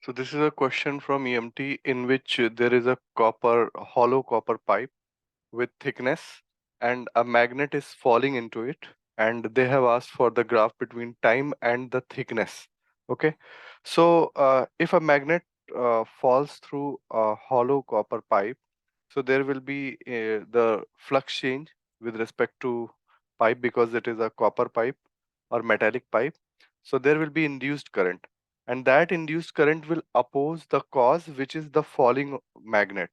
So this is a question from EMT in which there is a hollow copper pipe with thickness and a magnet is falling into it, and they have asked for the graph between time and the thickness. Okay, so if a magnet falls through a hollow copper pipe, so there will be the flux change with respect to pipe because it is a copper pipe or metallic pipe. So there will be induced current, and that induced current will oppose the cause, which is the falling magnet.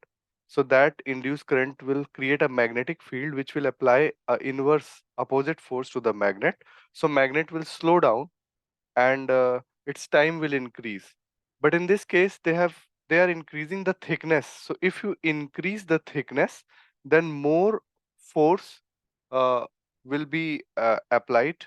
So that induced current will create a magnetic field which will apply a inverse opposite force to the magnet. So magnet will slow down and its time will increase. But in this case, they are increasing the thickness. So if you increase the thickness, then more force uh, will be applied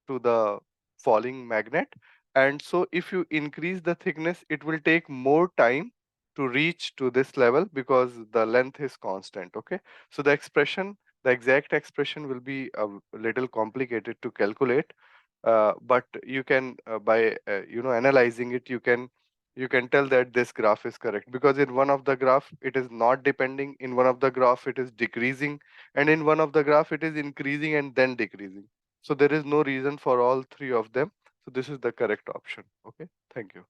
to the falling magnet. And so if you increase the thickness, it will take more time to reach to this level because the length is constant. Okay, so the exact expression will be a little complicated to calculate, but you can by analyzing it, you can tell that this graph is correct, because in one of the graph it is not depending, in one of the graph it is decreasing, and in one of the graph it is increasing and then decreasing. So there is no reason for all three of them. So this is the correct option. Okay, thank you.